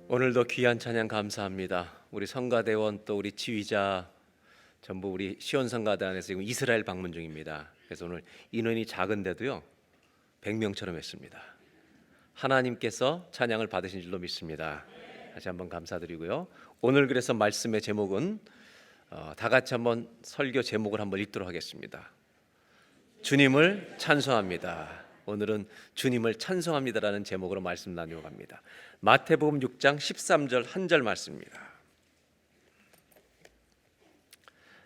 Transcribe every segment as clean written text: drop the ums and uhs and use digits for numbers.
오늘도 귀한 찬양 감사합니다. 우리 성가대원 또 우리 지휘자 전부 우리 시온성가단에서 지금 이스라엘 방문 중입니다. 그래서 오늘 인원이 작은데도요 100명처럼 했습니다. 하나님께서 찬양을 받으신 줄로 믿습니다. 다시 한번 감사드리고요. 오늘 그래서 말씀의 제목은 다 같이 한번 설교 제목을 한번 읽도록 하겠습니다. 주님을 찬송합니다. 오늘은 주님을 찬송합니다라는 제목으로 말씀 나누어 갑니다. 마태복음 6장 13절 한 절 말씀입니다.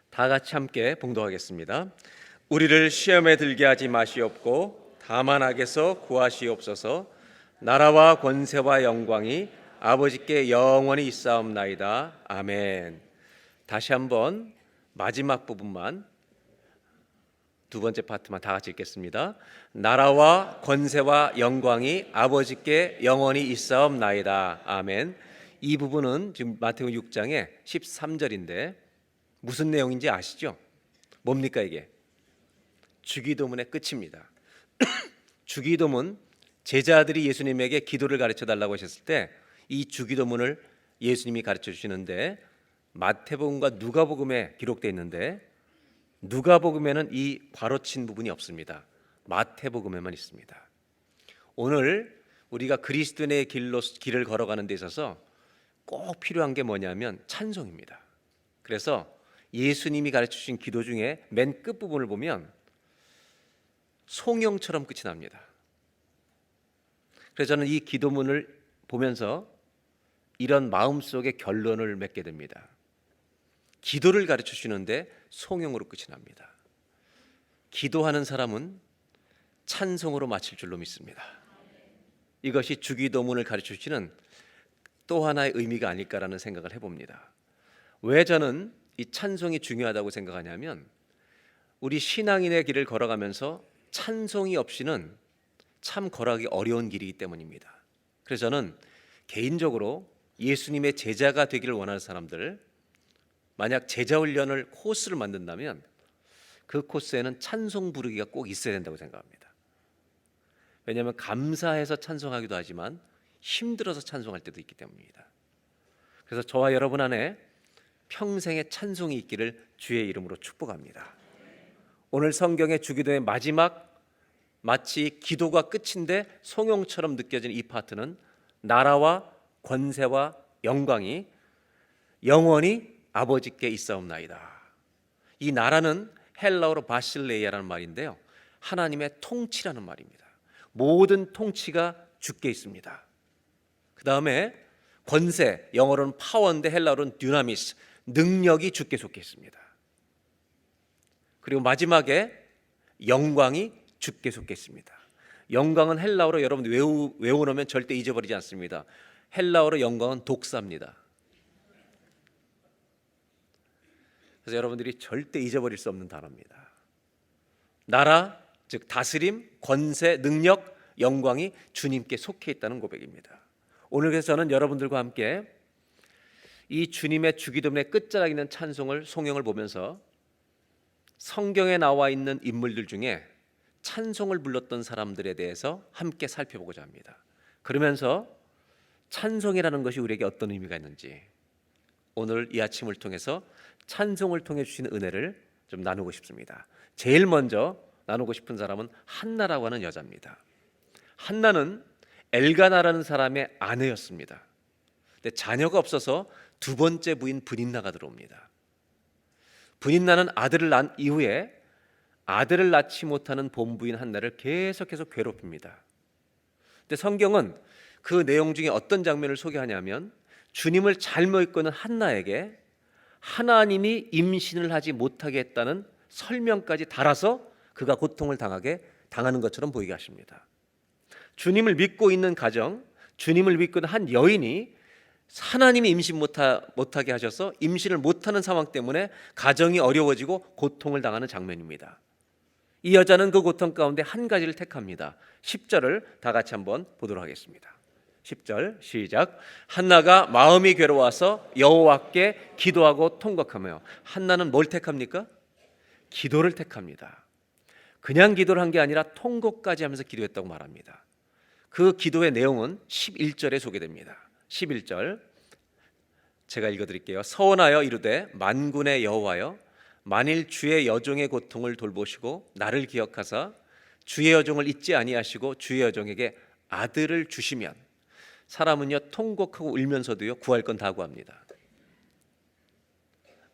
다 같이 함께 봉독하겠습니다. 우리를 시험에 들게 하지 마시옵고 다만 악에서 구하시옵소서. 나라와 권세와 영광이 아버지께 영원히 있사옵나이다. 아멘. 다시 한번 마지막 부분만 두 번째 파트만 다 같이 읽겠습니다. 나라와 권세와 영광이 아버지께 영원히 있사옵나이다. 아멘. 이 부분은 지금 마태복음 6장의 13절인데 무슨 내용인지 아시죠? 뭡니까 이게? 주기도문의 끝입니다. 주기도문, 제자들이 예수님에게 기도를 가르쳐 달라고 하셨을 때 이 주기도문을 예수님이 가르쳐 주시는데 마태복음과 누가복음에 기록되어 있는데 누가복음에는 이 괄호친 부분이 없습니다. 마태복음에만 있습니다. 오늘 우리가 그리스도인의 길을 걸어가는 데 있어서 꼭 필요한 게 뭐냐면 찬송입니다. 그래서 예수님이 가르쳐 주신 기도 중에 맨 끝부분을 보면 송영처럼 끝이 납니다. 그래서 저는 이 기도문을 보면서 이런 마음속의 결론을 맺게 됩니다. 기도를 가르쳐 주시는데 송영으로 끝이 납니다. 기도하는 사람은 찬송으로 마칠 줄로 믿습니다. 이것이 주기도문을 가르쳐 주시는 또 하나의 의미가 아닐까라는 생각을 해봅니다. 왜 저는 이 찬송이 중요하다고 생각하냐면 우리 신앙인의 길을 걸어가면서 찬송이 없이는 참 걸어가기 어려운 길이기 때문입니다. 그래서 저는 개인적으로 예수님의 제자가 되기를 원하는 사람들, 만약 제자 훈련을 코스를 만든다면 그 코스에는 찬송 부르기가 꼭 있어야 된다고 생각합니다. 왜냐하면 감사해서 찬송하기도 하지만 힘들어서 찬송할 때도 있기 때문입니다. 그래서 저와 여러분 안에 평생의 찬송이 있기를 주의 이름으로 축복합니다. 오늘 성경의 주기도의 마지막 마치 기도가 끝인데 송영처럼 느껴지는 이 파트는 나라와 권세와 영광이 영원히 아버지께 있사옵나이다. 이 나라는 헬라어로 바실레이아라는 말인데요, 하나님의 통치라는 말입니다. 모든 통치가 주께 있습니다. 그 다음에 권세, 영어로는 파워인데 헬라어로는 듀나미스, 능력이 주께 속해 있습니다. 그리고 마지막에 영광이 주께 속해 있습니다. 영광은 헬라어로 여러분 외워놓으면 절대 잊어버리지 않습니다. 헬라어로 영광은 독사입니다. 그래서 여러분들이 절대 잊어버릴 수 없는 단어입니다. 나라, 즉 다스림, 권세, 능력, 영광이 주님께 속해 있다는 고백입니다. 오늘 그래서 저는 여러분들과 함께 이 주님의 주기도문의 끝자락에 있는 찬송을, 송영을 보면서 성경에 나와 있는 인물들 중에 찬송을 불렀던 사람들에 대해서 함께 살펴보고자 합니다. 그러면서 찬송이라는 것이 우리에게 어떤 의미가 있는지 오늘 이 아침을 통해서 찬송을 통해 주시는 은혜를 좀 나누고 싶습니다. 제일 먼저 나누고 싶은 사람은 한나라고 하는 여자입니다. 한나는 엘가나라는 사람의 아내였습니다. 근데 자녀가 없어서 두 번째 부인 브닌나가 들어옵니다. 브닌나는 아들을 낳은 이후에 아들을 낳지 못하는 본부인 한나를 계속해서 괴롭힙니다. 근데 성경은 그 내용 중에 어떤 장면을 소개하냐면 주님을 잘못 이끄는 한나에게 하나님이 임신을 하지 못하게 했다는 설명까지 달아서 그가 고통을 당하는 것처럼 보이게 하십니다. 주님을 믿고 있는 가정, 주님을 믿고 있는 한 여인이 하나님이 임신 못하게 하셔서 임신을 못하는 상황 때문에 가정이 어려워지고 고통을 당하는 장면입니다. 이 여자는 그 고통 가운데 한 가지를 택합니다. 10절을 다 같이 한번 보도록 하겠습니다. 10절 시작. 한나가 마음이 괴로워서 여호와께 기도하고 통곡하며. 한나는 뭘 택합니까? 기도를 택합니다. 그냥 기도를 한 게 아니라 통곡까지 하면서 기도했다고 말합니다. 그 기도의 내용은 11절에 소개됩니다. 11절 제가 읽어드릴게요. 서원하여 이르되 만군의 여호와여 만일 주의 여종의 고통을 돌보시고 나를 기억하사 주의 여종을 잊지 아니하시고 주의 여종에게 아들을 주시면 사람은요 통곡하고 울면서도요 구할 건 다 구합니다.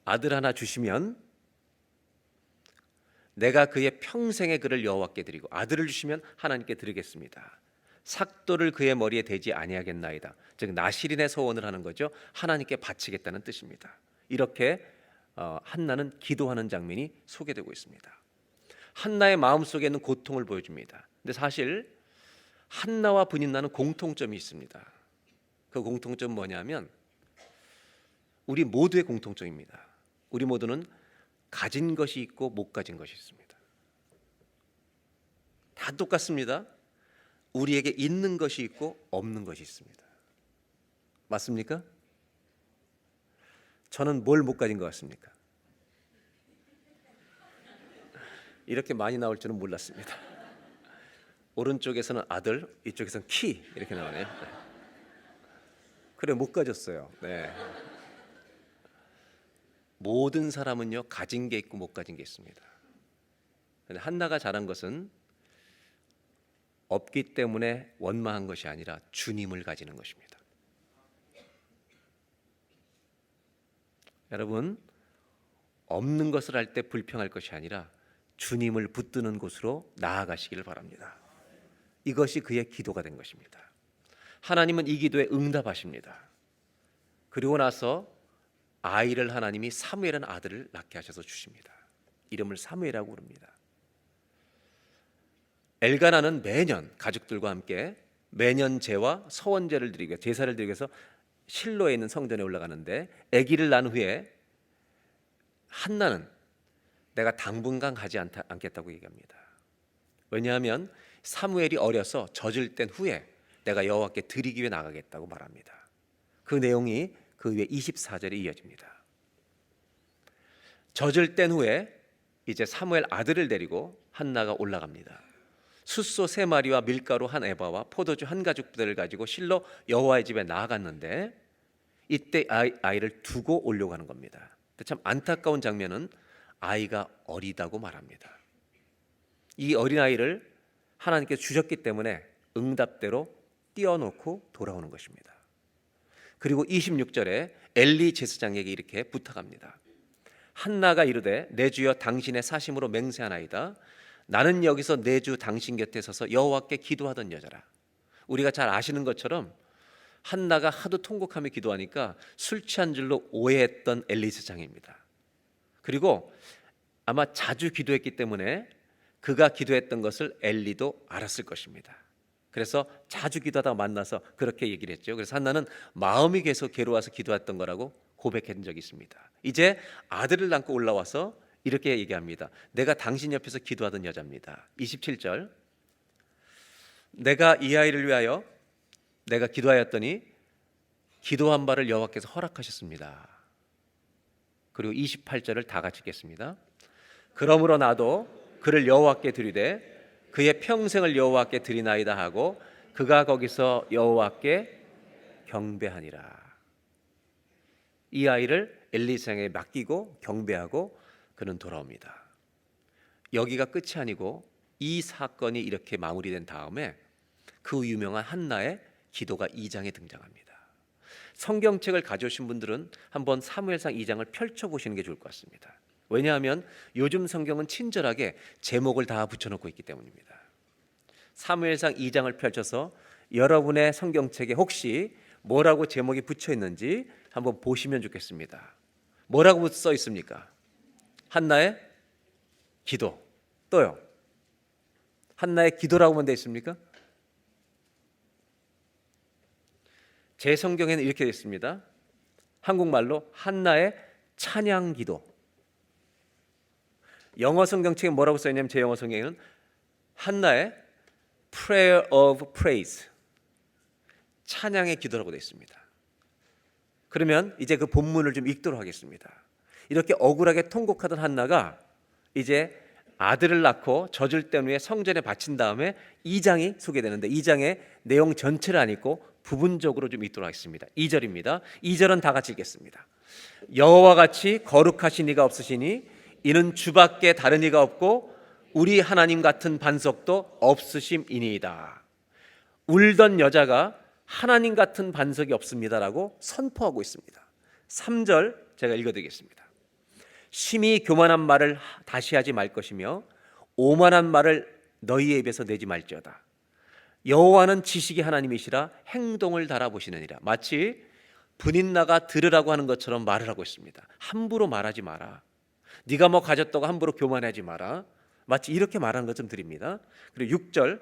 아들 하나 주시면 내가 그의 평생의 그를 여호와께 드리고 아들을 주시면 하나님께 드리겠습니다. 삭도를 그의 머리에 대지 아니하겠나이다. 즉 나실인의 소원을 하는 거죠. 하나님께 바치겠다는 뜻입니다. 이렇게 한나는 기도하는 장면이 소개되고 있습니다. 한나의 마음속에 있는 고통을 보여줍니다. 근데 사실 한나와 브닌나는 공통점이 있습니다. 그 공통점은 뭐냐면 우리 모두의 공통점입니다. 우리 모두는 가진 것이 있고 못 가진 것이 있습니다. 다 똑같습니다. 우리에게 있는 것이 있고 없는 것이 있습니다. 맞습니까? 저는 뭘 못 가진 것 같습니까? 이렇게 많이 나올 줄은 몰랐습니다. 오른쪽에서는 아들, 이쪽에서는 키 이렇게 나오네요. 그래 못 가졌어요. 네. 모든 사람은요 가진 게 있고 못 가진 게 있습니다. 근데 한나가 잘한 것은 없기 때문에 원망한 것이 아니라 주님을 가지는 것입니다. 여러분 없는 것을 할 때 불평할 것이 아니라 주님을 붙드는 곳으로 나아가시기를 바랍니다. 이것이 그의 기도가 된 것입니다. 하나님은 이 기도에 응답하십니다. 그리고 나서 아이를 하나님이 사무엘이라는 아들을 낳게 하셔서 주십니다. 이름을 사무엘이라고 부릅니다. 엘가나는 매년 가족들과 함께 매년 제와 서원제를 드리고 제사를 드리기 위해서 실로에 있는 성전에 올라가는데 아기를 낳은 후에 한나는 내가 당분간 가지 않겠다고 얘기합니다. 왜냐하면 사무엘이 어려서 젖을 땐 후에 내가 여호와께 드리기 위해 나가겠다고 말합니다. 그 내용이 그 위에 24절에 이어집니다. 젖을 땐 후에 이제 사무엘 아들을 데리고 한나가 올라갑니다. 숫소 3마리와 밀가루 1에바와 포도주 1가죽 부대를 가지고 실로 여호와의 집에 나아갔는데 이때 아이를 두고 오려고 하는 겁니다. 근데 참 안타까운 장면은 아이가 어리다고 말합니다. 이 어린아이를 하나님께서 주셨기 때문에 응답대로 띄워놓고 돌아오는 것입니다. 그리고 26절에 엘리 제사장에게 이렇게 부탁합니다. 한나가 이르되 내 주여 당신의 사심으로 맹세하나이다. 나는 여기서 내 주 당신 곁에 서서 여호와께 기도하던 여자라. 우리가 잘 아시는 것처럼 한나가 하도 통곡하며 기도하니까 술 취한 줄로 오해했던 엘리 제사장입니다. 그리고 아마 자주 기도했기 때문에 그가 기도했던 것을 엘리도 알았을 것입니다. 그래서 자주 기도하다가 만나서 그렇게 얘기를 했죠. 그래서 한나는 마음이 계속 괴로워서 기도했던 거라고 고백한 적이 있습니다. 이제 아들을 낳고 올라와서 이렇게 얘기합니다. 내가 당신 옆에서 기도하던 여자입니다. 27절 내가 이 아이를 위하여 내가 기도하였더니 기도한 바를 여호와께서 허락하셨습니다. 그리고 28절을 다 같이 읽겠습니다. 그러므로 나도 그를 여호와께 드리되 그의 평생을 여호와께 드리나이다 하고 그가 거기서 여호와께 경배하니라. 이 아이를 엘리사에게 맡기고 경배하고 그는 돌아옵니다. 여기가 끝이 아니고 이 사건이 이렇게 마무리된 다음에 그 유명한 한나의 기도가 2장에 등장합니다. 성경책을 가져오신 분들은 한번 사무엘상 2장을 펼쳐보시는 게 좋을 것 같습니다. 왜냐하면 요즘 성경은 친절하게 제목을 다 붙여놓고 있기 때문입니다. 사무엘상 2장을 펼쳐서 여러분의 성경책에 혹시 뭐라고 제목이 붙여 있는지 한번 보시면 좋겠습니다. 뭐라고 써 있습니까? 한나의 기도. 또요? 한나의 기도라고만 되어 있습니까? 제 성경에는 이렇게 되어 있습니다. 한국말로 한나의 찬양 기도. 영어 성경책에 뭐라고 써 있냐면 제 영어 성경에는 한나의 prayer of praise, 찬양의 기도라고 되어 있습니다. 그러면 이제 그 본문을 좀 읽도록 하겠습니다. 이렇게 억울하게 통곡하던 한나가 이제 아들을 낳고 젖을 땐 후에 성전에 바친 다음에 2장이 소개되는데 2장의 내용 전체를 안 읽고 부분적으로 좀 읽도록 하겠습니다. 2절입니다. 2절은 다 같이 읽겠습니다. 여호와 같이 거룩하신 이가 없으시니 이는 주밖에 다른 이가 없고 우리 하나님 같은 반석도 없으심이니이다. 울던 여자가 하나님 같은 반석이 없습니다라고 선포하고 있습니다. 3절 제가 읽어드리겠습니다. 심히 교만한 말을 다시 하지 말 것이며 오만한 말을 너희의 입에서 내지 말지어다. 여호와는 지식의 하나님이시라 행동을 달아보시느니라. 마치 분인나가 들으라고 하는 것처럼 말을 하고 있습니다. 함부로 말하지 마라. 네가 뭐 가졌다고 함부로 교만하지 마라. 마치 이렇게 말하는 것좀 드립니다. 그리고 6절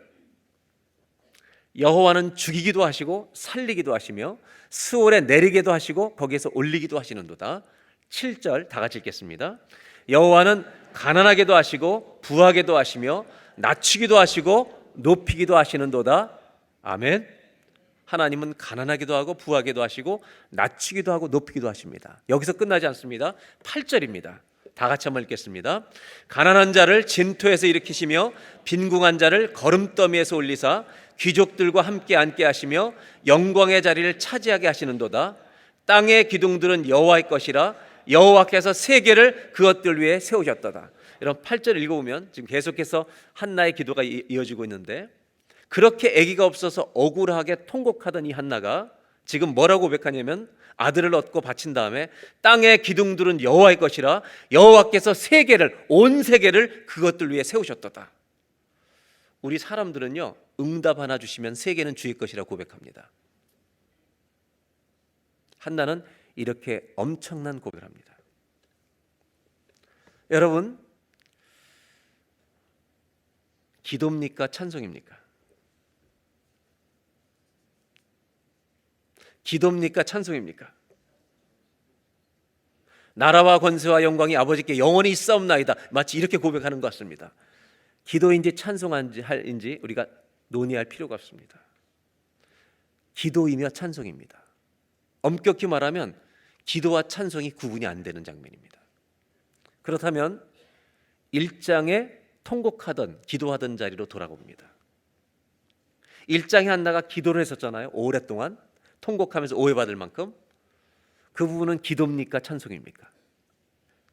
여호와는 죽이기도 하시고 살리기도 하시며 스올에 내리게도 하시고 거기에서 올리기도 하시는도다. 7절 다 같이 읽겠습니다. 여호와는 가난하게도 하시고 부하게도 하시며 낮추기도 하시고 높이기도 하시는도다. 아멘. 하나님은 가난하기도 하고 부하게도 하시고 낮추기도 하고 높이기도 하십니다. 여기서 끝나지 않습니다. 8절입니다. 다 같이 한번 읽겠습니다. 가난한 자를 진토에서 일으키시며 빈궁한 자를 거름더미에서 올리사 귀족들과 함께 앉게 하시며 영광의 자리를 차지하게 하시는도다. 땅의 기둥들은 여호와의 것이라 여호와께서 세계를 그것들 위에 세우셨도다. 이런 8절 읽어보면 지금 계속해서 한나의 기도가 이어지고 있는데, 그렇게 아기가 없어서 억울하게 통곡하던 이 한나가 지금 뭐라고 고백하냐면 아들을 얻고 바친 다음에 땅의 기둥들은 여호와의 것이라 여호와께서 세계를, 온 세계를 그것들 위해 세우셨도다. 우리 사람들은요, 응답 하나 주시면 세계는 주의 것이라고 고백합니다. 한나는 이렇게 엄청난 고백을 합니다. 여러분, 기도입니까? 찬송입니까? 기도입니까? 찬송입니까? 나라와 권세와 영광이 아버지께 영원히 있사옵나이다. 마치 이렇게 고백하는 것 같습니다. 기도인지 찬송인지 우리가 논의할 필요가 없습니다. 기도이며 찬송입니다. 엄격히 말하면 기도와 찬송이 구분이 안 되는 장면입니다. 그렇다면 1장에 통곡하던 기도하던 자리로 돌아옵니다. 1장에 한나가 기도를 했었잖아요. 오랫동안 통곡하면서 오해받을 만큼. 그 부분은 기도입니까? 찬송입니까?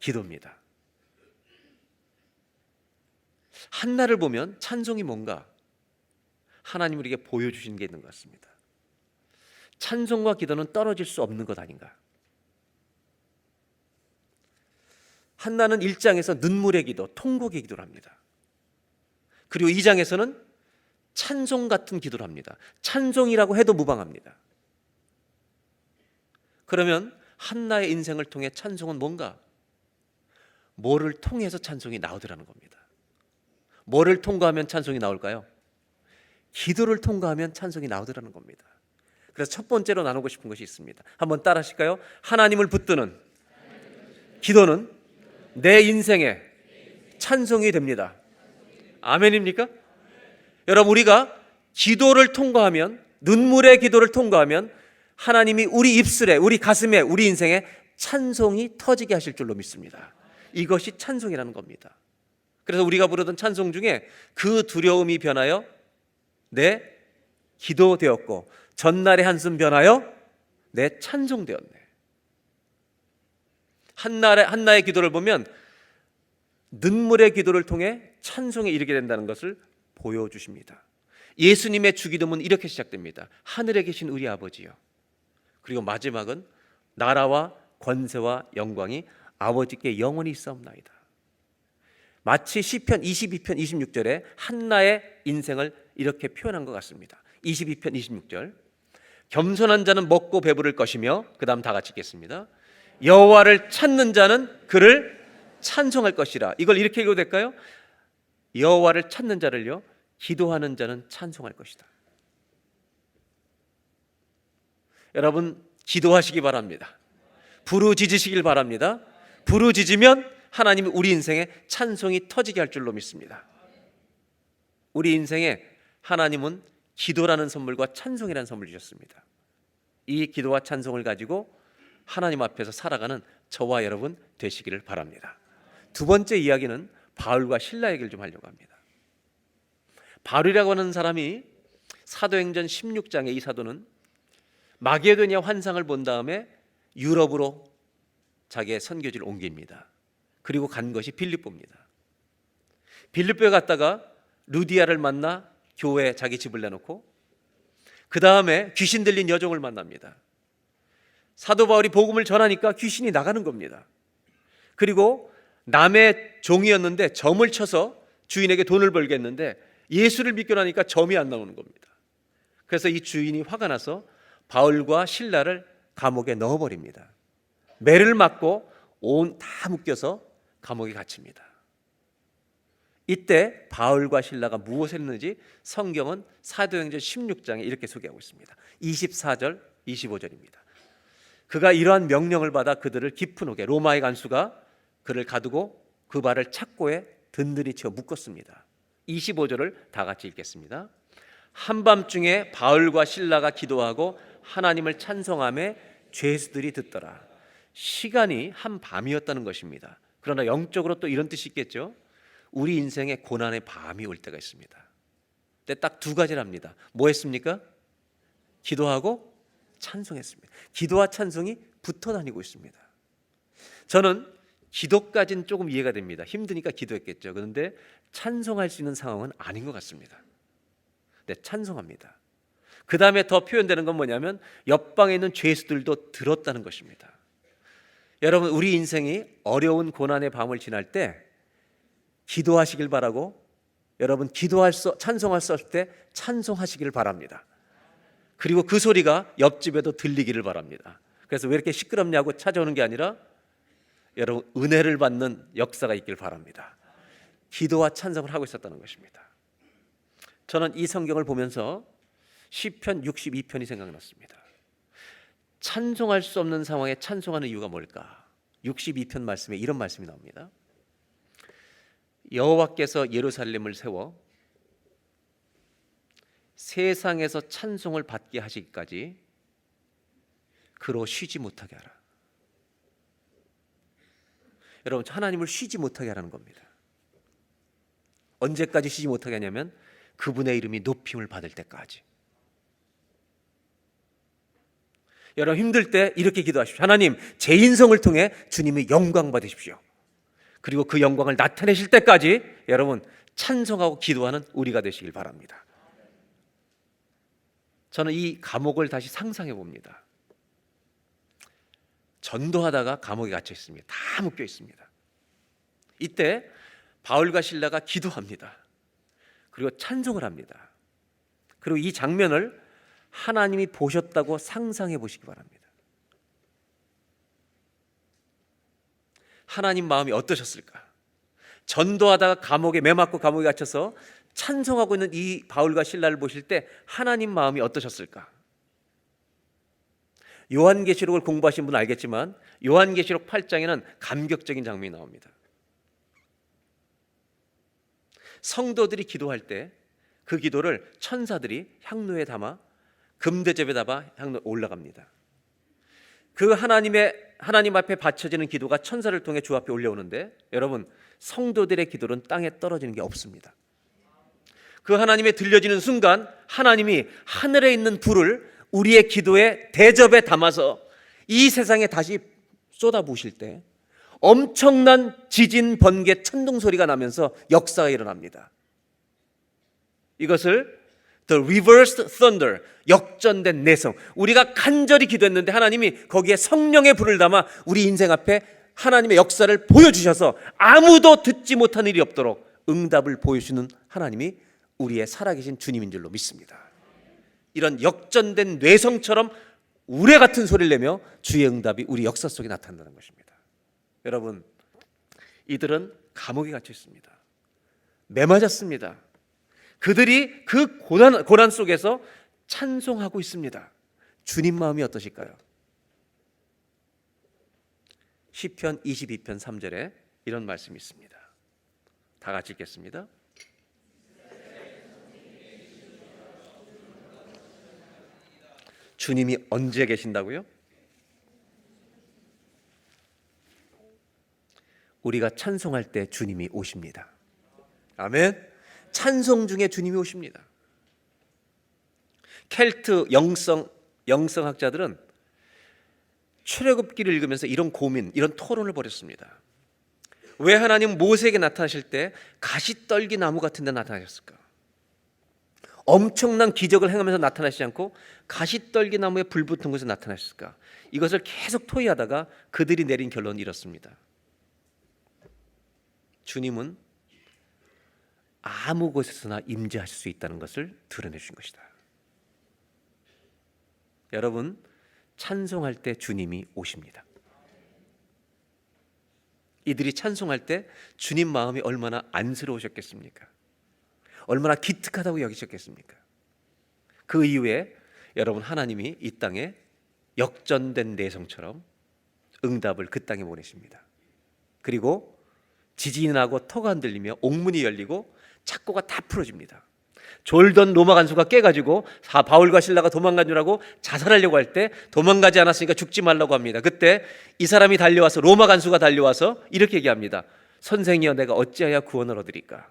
기도입니다. 한나를 보면 찬송이 뭔가 하나님 우리에게 보여주신 게 있는 것 같습니다. 찬송과 기도는 떨어질 수 없는 것 아닌가. 한나는 1장에서 눈물의 기도, 통곡의 기도를 합니다. 그리고 2장에서는 찬송 같은 기도를 합니다. 찬송이라고 해도 무방합니다. 그러면 한나의 인생을 통해 찬송은 뭔가? 뭐를 통해서 찬송이 나오더라는 겁니다. 뭐를 통과하면 찬송이 나올까요? 기도를 통과하면 찬송이 나오더라는 겁니다. 그래서 첫 번째로 나누고 싶은 것이 있습니다. 한번 따라 하실까요? 하나님을 붙드는 기도는 내 인생의 찬송이 됩니다. 아멘입니까? 여러분, 우리가 기도를 통과하면, 눈물의 기도를 통과하면 하나님이 우리 입술에, 우리 가슴에, 우리 인생에 찬송이 터지게 하실 줄로 믿습니다. 이것이 찬송이라는 겁니다. 그래서 우리가 부르던 찬송 중에 그 두려움이 변하여 내 기도 되었고 전날의 한숨 변하여 내 찬송 되었네. 한나의 기도를 보면 눈물의 기도를 통해 찬송에 이르게 된다는 것을 보여주십니다. 예수님의 주기도문은 이렇게 시작됩니다. 하늘에 계신 우리 아버지요. 그리고 마지막은 나라와 권세와 영광이 아버지께 영원히 있사옵나이다. 마치 시편 22편 26절에 한나의 인생을 이렇게 표현한 것 같습니다. 22편 26절 겸손한 자는 먹고 배부를 것이며, 그 다음 다 같이 읽겠습니다. 여호와를 찾는 자는 그를 찬송할 것이라. 이걸 이렇게 읽어도 될까요? 여호와를 찾는 자를요, 기도하는 자는 찬송할 것이다. 여러분, 기도하시기 바랍니다. 부르짖으시길 바랍니다. 부르짖으면 하나님이 우리 인생에 찬송이 터지게 할 줄로 믿습니다. 우리 인생에 하나님은 기도라는 선물과 찬송이라는 선물을 주셨습니다. 이 기도와 찬송을 가지고 하나님 앞에서 살아가는 저와 여러분 되시기를 바랍니다. 두 번째 이야기는 바울과 실라 얘기를 좀 하려고 합니다. 바울이라고 하는 사람이 사도행전 16장에, 이 사도는 마게도니아 환상을 본 다음에 유럽으로 자기의 선교지를 옮깁니다. 그리고 간 것이 빌립보입니다. 빌립보에 갔다가 루디아를 만나 교회에 자기 집을 내놓고 그 다음에 귀신 들린 여종을 만납니다. 사도 바울이 복음을 전하니까 귀신이 나가는 겁니다. 그리고 남의 종이었는데 점을 쳐서 주인에게 돈을 벌겠는데 예수를 믿고 나니까 점이 안 나오는 겁니다. 그래서 이 주인이 화가 나서 바울과 실라를 감옥에 넣어버립니다. 매를 맞고 온 다 묶여서 감옥에 갇힙니다. 이때 바울과 실라가 무엇을 했는지 성경은 사도행전 16장에 이렇게 소개하고 있습니다. 24절, 25절입니다. 그가 이러한 명령을 받아 그들을 깊은 옥에, 로마의 간수가 그를 가두고 그 발을 착고에 든든히 채워 묶었습니다. 25절을 다 같이 읽겠습니다. 한밤중에 바울과 실라가 기도하고 하나님을 찬송하며 죄수들이 듣더라. 시간이 한밤이었다는 것입니다. 그러나 영적으로 또 이런 뜻이 있겠죠. 우리 인생에 고난의 밤이 올 때가 있습니다. 근데 딱 두 가지랍니다. 뭐 했습니까? 기도하고 찬송했습니다. 기도와 찬송이 붙어 다니고 있습니다. 저는 기도까지는 조금 이해가 됩니다. 힘드니까 기도했겠죠. 그런데 찬송할 수 있는 상황은 아닌 것 같습니다. 네, 찬송합니다. 그 다음에 더 표현되는 건 뭐냐면 옆방에 있는 죄수들도 들었다는 것입니다. 여러분, 우리 인생이 어려운 고난의 밤을 지날 때 기도하시길 바라고, 여러분 찬송할 수 없을 때 찬송하시길 바랍니다. 그리고 그 소리가 옆집에도 들리기를 바랍니다. 그래서 왜 이렇게 시끄럽냐고 찾아오는 게 아니라 여러분 은혜를 받는 역사가 있길 바랍니다. 기도와 찬송을 하고 있었다는 것입니다. 저는 이 성경을 보면서 시편 62편이 생각났습니다. 찬송할 수 없는 상황에 찬송하는 이유가 뭘까? 62편 말씀에 이런 말씀이 나옵니다. 여호와께서 예루살렘을 세워 세상에서 찬송을 받게 하시기까지 그로 쉬지 못하게 하라. 여러분, 하나님을 쉬지 못하게 하라는 겁니다. 언제까지 쉬지 못하게 하냐면 그분의 이름이 높임을 받을 때까지. 여러분, 힘들 때 이렇게 기도하십시오. 하나님, 제 인성을 통해 주님의 영광 받으십시오. 그리고 그 영광을 나타내실 때까지 여러분 찬송하고 기도하는 우리가 되시길 바랍니다. 저는 이 감옥을 다시 상상해 봅니다. 전도하다가 감옥에 갇혀 있습니다. 다 묶여 있습니다. 이때 바울과 실라가 기도합니다. 그리고 찬송을 합니다. 그리고 이 장면을 하나님이 보셨다고 상상해 보시기 바랍니다. 하나님 마음이 어떠셨을까? 전도하다가 감옥에 매맞고 감옥에 갇혀서 찬송하고 있는 이 바울과 실라를 보실 때 하나님 마음이 어떠셨을까? 요한계시록을 공부하신 분은 알겠지만 요한계시록 8장에는 감격적인 장면이 나옵니다. 성도들이 기도할 때 그 기도를 천사들이 향로에 담아 금대접에 담아 향로 올라갑니다. 그 하나님 앞에 바쳐지는 기도가 천사를 통해 주 앞에 올려오는데 여러분, 성도들의 기도는 땅에 떨어지는 게 없습니다. 그 하나님에 들려지는 순간 하나님이 하늘에 있는 불을 우리의 기도에 대접에 담아서 이 세상에 다시 쏟아부으실 때 엄청난 지진, 번개, 천둥 소리가 나면서 역사가 일어납니다. 이것을 The reversed thunder, 역전된 내성. 우리가 간절히 기도했는데 하나님이 거기에 성령의 불을 담아 우리 인생 앞에 하나님의 역사를 보여주셔서 아무도 듣지 못한 일이 없도록 응답을 보여주시는 하나님이 우리의 살아계신 주님인 줄로 믿습니다. 이런 역전된 뇌성처럼 우레 같은 소리를 내며 주의 응답이 우리 역사 속에 나타난다는 것입니다. 여러분, 이들은 감옥에 갇혀 있습니다. 매맞았습니다. 그들이 그 고난 속에서 찬송하고 있습니다. 주님 마음이 어떠실까요? 시편 22편 3절에 이런 말씀이 있습니다. 다 같이 읽겠습니다. 주님이 언제 계신다고요? 우리가 찬송할 때 주님이 오십니다. 아멘. 찬송 중에 주님이 오십니다. 켈트 영성 영성학자들은 출애굽기를 읽으면서 이런 고민, 이런 토론을 벌였습니다. 왜 하나님 모세에게 나타나실 때 가시떨기 나무 같은 데 나타나셨을까? 엄청난 기적을 행하면서 나타나시지 않고 가시떨기 나무에 불 붙은 곳에 나타나셨을까? 이것을 계속 토의하다가 그들이 내린 결론이 이렇습니다. 주님은 아무 곳에서나 임재하실 수 있다는 것을 드러내 주신 것이다. 여러분, 찬송할 때 주님이 오십니다. 이들이 찬송할 때 주님 마음이 얼마나 안쓰러우셨겠습니까? 얼마나 기특하다고 여기셨겠습니까? 그 이후에 여러분, 하나님이 이 땅에 역전된 내성처럼 응답을 그 땅에 보내십니다. 그리고 지진이 나고 터가 흔들리며 옥문이 열리고 착고가 다 풀어집니다. 졸던 로마 간수가 깨가지고 바울과 실라가 도망간 줄 알고 자살하려고 할 때 도망가지 않았으니까 죽지 말라고 합니다. 그때 이 사람이 달려와서, 로마 간수가 달려와서 이렇게 얘기합니다. 선생이여, 내가 어찌하여 구원을 얻으리까?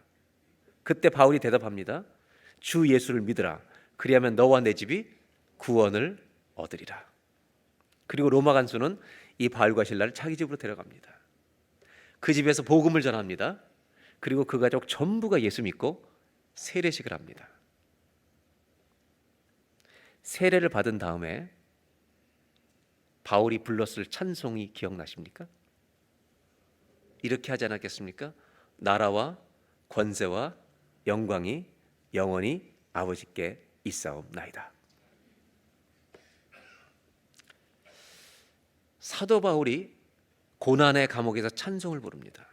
그때 바울이 대답합니다. 주 예수를 믿으라. 그리하면 너와 내 집이 구원을 얻으리라. 그리고 로마 간수는 이 바울과 실라를 자기 집으로 데려갑니다. 그 집에서 복음을 전합니다. 그리고 그 가족 전부가 예수 믿고 세례식을 합니다. 세례를 받은 다음에 바울이 불렀을 찬송이 기억나십니까? 이렇게 하지 않았겠습니까? 나라와 권세와 영광이 영원히 아버지께 있사옵나이다. 사도 바울이 고난의 감옥에서 찬송을 부릅니다.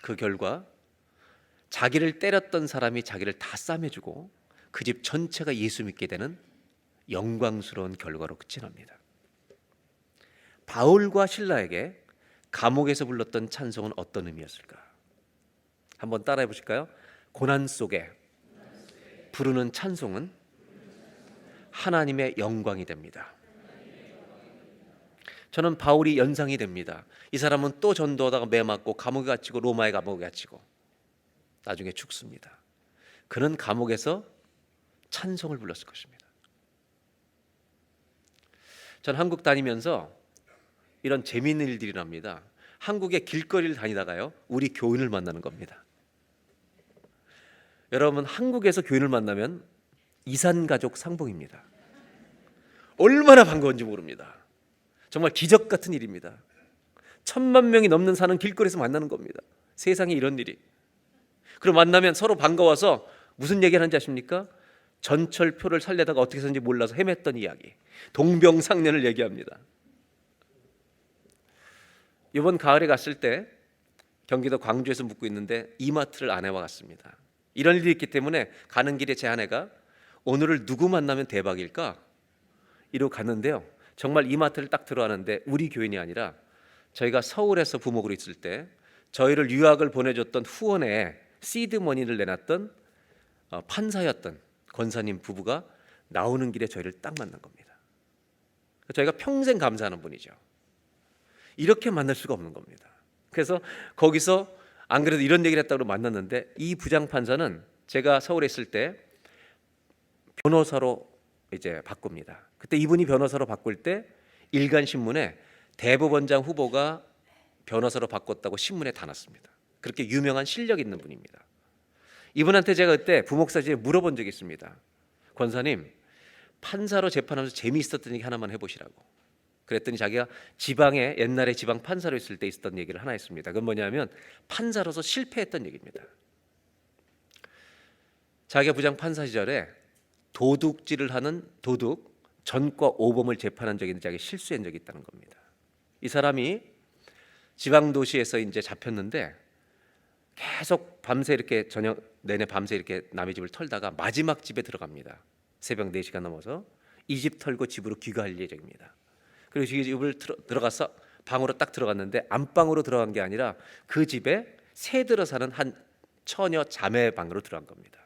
그 결과 자기를 때렸던 사람이 자기를 다 싸매주고 그 집 전체가 예수 믿게 되는 영광스러운 결과로 끝이 납니다. 바울과 실라에게 감옥에서 불렀던 찬송은 어떤 의미였을까? 한번 따라해 보실까요? 고난 속에 부르는 찬송은 하나님의 영광이 됩니다. 저는 바울이 연상이 됩니다. 이 사람은 또 전도하다가 매 맞고 감옥에 갇히고 로마의 감옥에 갇히고 나중에 죽습니다. 그는 감옥에서 찬송을 불렀을 것입니다. 전 한국 다니면서 이런 재미있는 일들이 납니다. 한국의 길거리를 다니다가요, 우리 교인을 만나는 겁니다. 여러분, 한국에서 교인을 만나면 이산가족 상봉입니다. 얼마나 반가운지 모릅니다. 정말 기적 같은 일입니다. 1000만 명이 넘는 사는 길거리에서 만나는 겁니다. 세상에 이런 일이. 그럼 만나면 서로 반가워서 무슨 얘기를 하는지 아십니까? 전철표를 살려다가 어떻게 했는지 몰라서 헤맸던 이야기, 동병상련을 얘기합니다. 이번 가을에 갔을 때 경기도 광주에서 묵고 있는데 이마트를 아내와 갔습니다. 이런 일이 있기 때문에 가는 길에 제 아내가 오늘을 누구 만나면 대박일까? 이러고 갔는데요, 정말 이마트를 딱 들어가는데 우리 교인이 아니라 저희가 서울에서 부목으로 있을 때 저희를 유학을 보내줬던 후원에 시드머니를 내놨던 판사였던 권사님 부부가 나오는 길에 저희를 딱 만난 겁니다. 저희가 평생 감사하는 분이죠. 이렇게 만날 수가 없는 겁니다. 그래서 거기서 안 그래도 이런 얘기를 했다고 만났는데, 이 부장판사는 제가 서울에 있을 때 변호사로 이제 바꿉니다. 그때 이분이 변호사로 바꿀 때 일간신문에 대법원장 후보가 변호사로 바꿨다고 신문에 다 났습니다. 그렇게 유명한 실력 있는 분입니다. 이분한테 제가 그때 부목사직에 물어본 적이 있습니다. 권사님, 판사로 재판하면서 재미있었던 얘기 하나만 해보시라고. 그랬더니 자기가 지방에, 옛날에 지방 판사로 있을 때 있었던 얘기를 하나 했습니다. 그건 뭐냐면 판사로서 실패했던 얘기입니다. 자기가 부장 판사 시절에 도둑질을 하는 도둑, 전과 오범을 재판한 적이 있는데 자기가 실수한 적이 있다는 겁니다. 이 사람이 지방 도시에서 이제 잡혔는데 계속 밤새 이렇게 저녁 내내 밤새 이렇게 남의 집을 털다가 마지막 집에 들어갑니다. 새벽 4시가 넘어서 이 집 털고 집으로 귀가할 예정입니다. 그리고 이 집을 들어가서 방으로 딱 들어갔는데 안방으로 들어간 게 아니라 그 집에 새 들어 사는 한 처녀 자매 방으로 들어간 겁니다.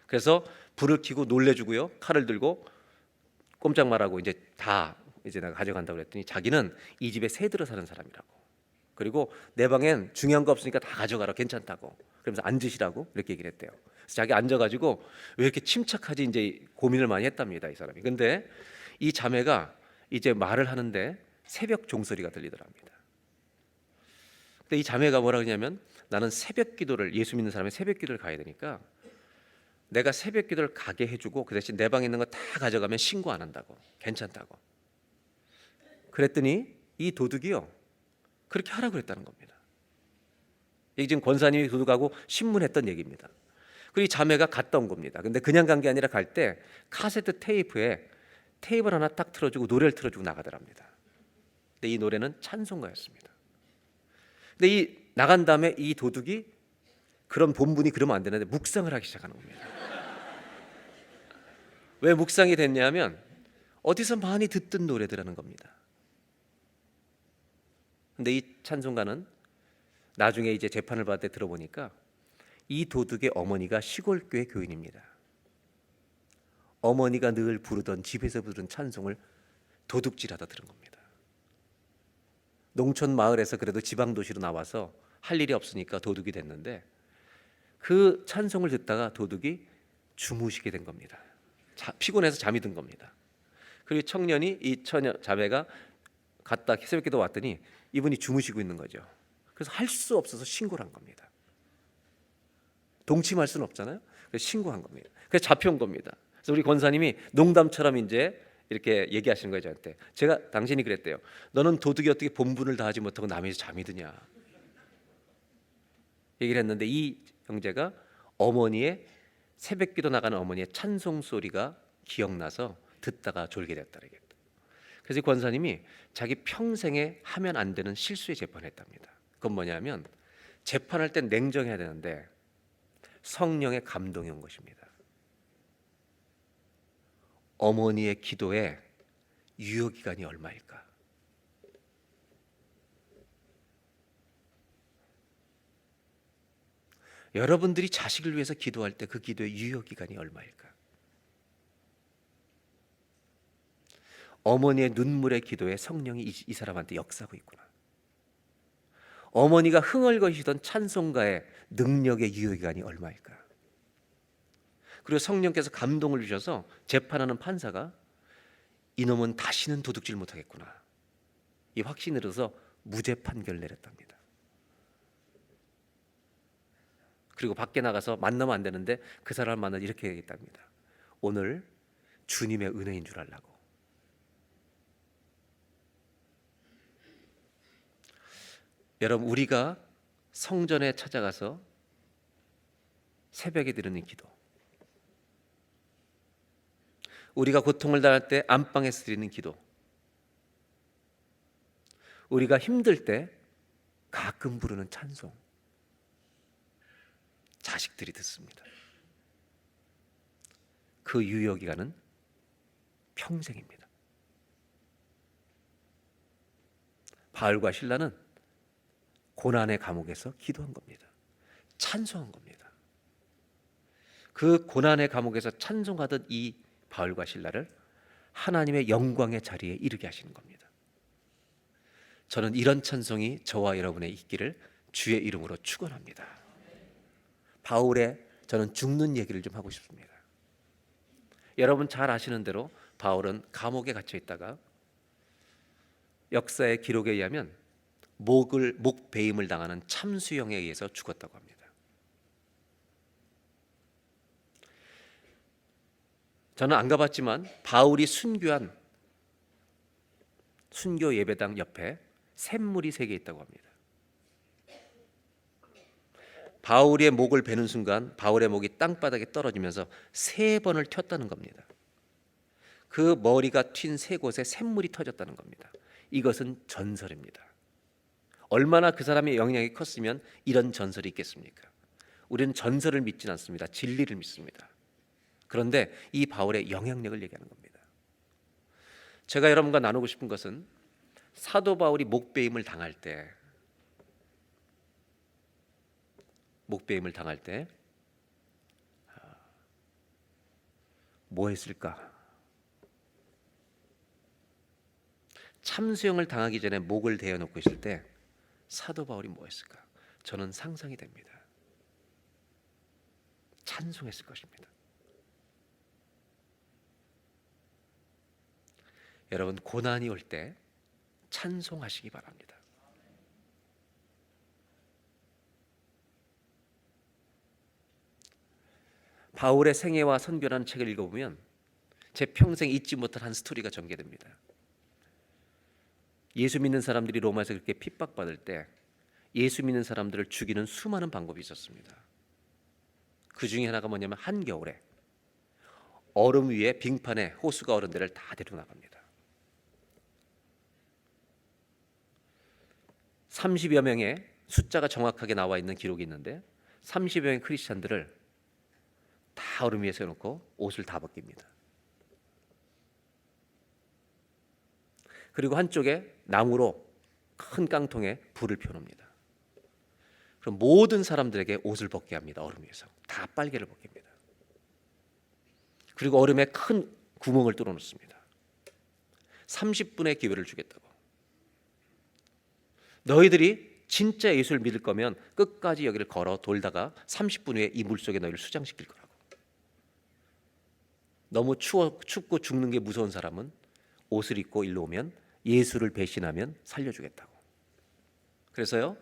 그래서 불을 켜고 놀래주고요, 칼을 들고 꼼짝 말하고 이제 내가 가져간다고 그랬더니 자기는 이 집에 새 들어 사는 사람이라고, 그리고 내 방엔 중요한 거 없으니까 다 가져가라, 괜찮다고, 그러면서 앉으시라고 이렇게 얘기를 했대요. 그래서 자기 앉아가지고 왜 이렇게 침착하지 이제 고민을 많이 했답니다, 이 사람이. 근데 이 자매가 이제 말을 하는데 새벽 종소리가 들리더랍니다. 근데 이 자매가 뭐라 그러냐면, 나는 새벽 기도를, 예수 믿는 사람이 새벽 기도를 가야 되니까 내가 새벽 기도를 가게 해주고 그 대신 내 방에 있는 거 다 가져가면 신고 안 한다고, 괜찮다고. 그랬더니 이 도둑이요, 그렇게 하라고 했다는 겁니다. 이게 지금 권사님이 도둑하고 신문했던 얘기입니다. 그리고 이 자매가 갔다 온 겁니다. 근데 그냥 간 게 아니라 갈 때 카세트 테이프에 테이프를 하나 딱 틀어주고 노래를 틀어주고 나가더랍니다. 근데 이 노래는 찬송가였습니다. 근데 이 나간 다음에 이 도둑이, 그런 본분이 그러면 안 되는데 묵상을 하기 시작하는 겁니다. 왜 묵상이 됐냐면 어디서 많이 듣던 노래들하는 겁니다. 근데 이 찬송가는 나중에 이제 재판을 받을 때 들어보니까 이 도둑의 어머니가 시골교회 교인입니다. 어머니가 늘 부르던, 집에서 부르던 찬송을 도둑질하다 들은 겁니다. 농촌 마을에서 그래도 지방 도시로 나와서 할 일이 없으니까 도둑이 됐는데, 그 찬송을 듣다가 도둑이 주무시게 된 겁니다. 피곤해서 잠이 든 겁니다. 그리고 청년이, 이 자매가 갔다 새벽기도 왔더니 이분이 주무시고 있는 거죠. 그래서 할 수 없어서 신고를 한 겁니다. 동침할 수는 없잖아요. 그래서 신고한 겁니다. 그래서 잡혀온 겁니다. 그래서 우리 권사님이 농담처럼 이제 이렇게 얘기하시는 거예요, 저한테. 제가, 당신이 그랬대요. 너는 도둑이 어떻게 본분을 다하지 못하고 남의 집에 잠이 드냐, 얘기를 했는데, 이 형제가 어머니의 새벽기도 나가는 어머니의 찬송 소리가 기억나서 듣다가 졸게 됐다. 그래서 이 권사님이 자기 평생에 하면 안 되는 실수에 재판했답니다. 그건 뭐냐면, 재판할 땐 냉정해야 되는데 성령의 감동이 온 것입니다. 어머니의 기도에 유효기간이 얼마일까? 여러분들이 자식을 위해서 기도할 때 그 기도의 유효기간이 얼마일까? 어머니의 눈물의 기도에 성령이 이 사람한테 역사하고 있구나. 어머니가 흥얼거리시던 찬송가의 능력의 유효기간이 얼마일까? 그리고 성령께서 감동을 주셔서 재판하는 판사가 이놈은 다시는 도둑질 못하겠구나, 이 확신을 들어서 무죄 판결을 내렸답니다. 그리고 밖에 나가서 만나면 안 되는데 그 사람을 만나서 이렇게 얘기했답니다. 오늘 주님의 은혜인 줄 알라고. 여러분, 우리가 성전에 찾아가서 새벽에 드리는 기도, 우리가 고통을 당할 때 안방에서 드리는 기도, 우리가 힘들 때 가끔 부르는 찬송, 자식들이 듣습니다. 그 유효기간은 평생입니다. 바울과 실라는 고난의 감옥에서 기도한 겁니다. 찬송한 겁니다. 그 고난의 감옥에서 찬송하던 이 바울과 실라를 하나님의 영광의 자리에 이르게 하시는 겁니다. 저는 이런 찬송이 저와 여러분의 있기를 주의 이름으로 축원합니다. 바울의, 저는 죽는 얘기를 좀 하고 싶습니다. 여러분 잘 아시는 대로 바울은 감옥에 갇혀 있다가 역사의 기록에 의하면 목배임을 당하는 참수형에 의해서 죽었다고 합니다. 저는 안 가봤지만 바울이 순교한 순교 예배당 옆에 샘물이 3개 있다고 합니다. 바울의 목을 베는 순간 바울의 목이 땅바닥에 떨어지면서 3번을 튀었다는 겁니다. 그 머리가 튄 3곳에 샘물이 터졌다는 겁니다. 이것은 전설입니다. 얼마나 그 사람의 영향이 컸으면 이런 전설이 있겠습니까? 우리는 전설을 믿지는 않습니다. 진리를 믿습니다. 그런데 이 바울의 영향력을 얘기하는 겁니다. 제가 여러분과 나누고 싶은 것은 사도 바울이 목배임을 당할 때 뭐 했을까? 참수형을 당하기 전에 목을 대어놓고 있을 때 사도 바울이 뭐 했을까? 저는 상상이 됩니다. 찬송했을 것입니다. 여러분, 고난이 올 때 찬송하시기 바랍니다. 바울의 생애와 선교라는 책을 읽어보면 제 평생 잊지 못할 한 스토리가 전개됩니다. 예수 믿는 사람들이 로마에서 그렇게 핍박받을 때 예수 믿는 사람들을 죽이는 수많은 방법이 있었습니다. 그 중에 하나가 뭐냐면 한겨울에 얼음 위에 빙판에 호수가 어른들을 다 데리고 나갑니다. 30여 명의 숫자가 정확하게 나와 있는 기록이 있는데 30여 명의 크리스찬들을 다 얼음 위에 세워놓고 옷을 다 벗깁니다. 그리고 한쪽에 나무로 큰 깡통에 불을 펴놓습니다. 그럼 모든 사람들에게 옷을 벗게 합니다. 얼음 위에서 다 빨개를 벗깁니다. 그리고 얼음에 큰 구멍을 뚫어 놓습니다. 30분의 기회를 주겠다고. 너희들이 진짜 예수를 믿을 거면 끝까지 여기를 걸어 돌다가 30분 후에 이 물속에 너희를 수장시킬 거라고. 너무 춥고 죽는 게 무서운 사람은 옷을 입고 일로 오면 예수를 배신하면 살려주겠다고. 그래서요,